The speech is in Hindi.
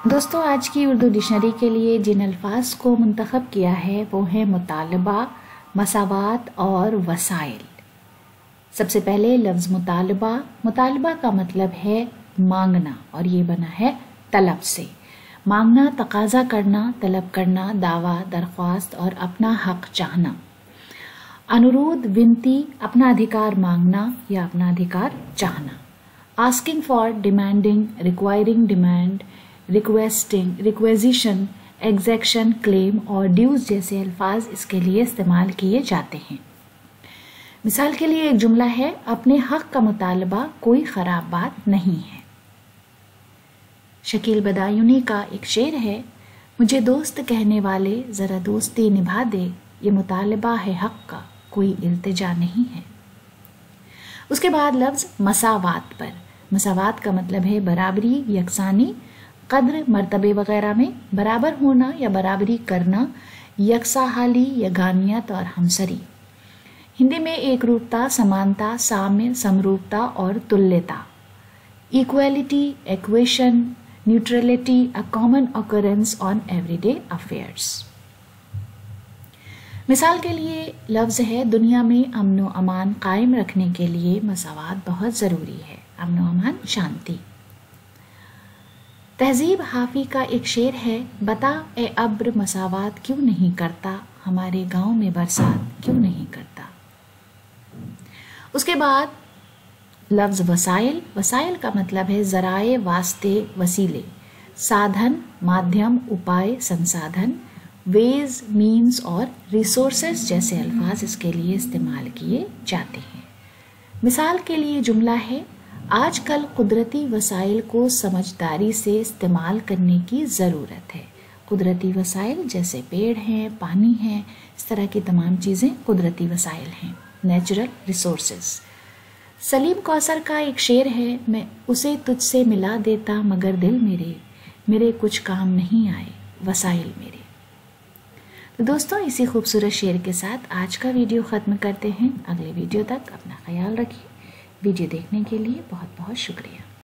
दोस्तों, आज की उर्दू डिक्शनरी के लिए जिन अल्फाज को मुंतखब किया है वो है मुतालबा, मसावात और वसाइल। सबसे पहले लफ्ज़ मुतालबा। मुतालबा का मतलब है मांगना और ये बना है तलब से। मांगना, तकाजा करना, तलब करना, दावा, दरख्वास्त और अपना हक चाहना। अनुरोध, विनती, अपना अधिकार मांगना या अपना अधिकार चाहना। Asking for, demanding, requiring, demand, requesting, requisition, exaction, claim और ड्यूज जैसे अल्फाज इसके लिए इस्तेमाल किए जाते हैं। मिसाल के लिए एक जुमला है, अपने हक का मुतालबा कोई खराब बात नहीं है। शकील बदायूनी का एक शेर है, मुझे दोस्त कहने वाले जरा दोस्ती निभा दे, ये मुतालबा है हक का, कोई इल्तिजा नहीं है। उसके बाद लफ्ज मसावात पर। मसावात का मतलब है बराबरी, यकसानी, कद्र, मर्तबे वगैरह में बराबर होना या बराबरी करना, यकसा हाली, यगानियत और हमसरी। हिंदी में एक रूपता, समानता, साम्य, समरूपता और तुल्यता। Equality, equation, neutrality, a common occurrence on everyday affairs. मिसाल के लिए लफ्ज़ है, दुनिया में अमन व अमान कायम रखने के लिए मसावात बहुत ज़रूरी है। अमन व अमान, शांति। तहजीब हाफी का एक शेर है, बता ए अब्र मसावात क्यों नहीं करता, हमारे गांव में बरसात क्यों नहीं करता। उसके बाद लफ्ज़ वसाइल। वसाइल का मतलब है ज़राए, वास्ते, वसीले, साधन, माध्यम, उपाय, संसाधन। वेज, मीन्स और रिसोर्सेज जैसे अल्फाज इसके लिए इस्तेमाल किए जाते हैं। मिसाल के लिए जुमला है, आजकल कुदरती वसाइल को समझदारी से इस्तेमाल करने की ज़रूरत है। कुदरती वसाइल जैसे पेड़ हैं, पानी है, इस तरह की तमाम चीज़ें कुदरती वसाइल हैं, नेचुरल रिसोर्सेज। सलीम कौसर का एक शेर है, मैं उसे तुझसे मिला देता मगर दिल मेरे कुछ काम नहीं आए वसाइल मेरे। तो दोस्तों, इसी खूबसूरत शेर के साथ आज का वीडियो ख़त्म करते हैं। अगले वीडियो तक अपना ख्याल रखिए। वीडियो देखने के लिए बहुत बहुत शुक्रिया।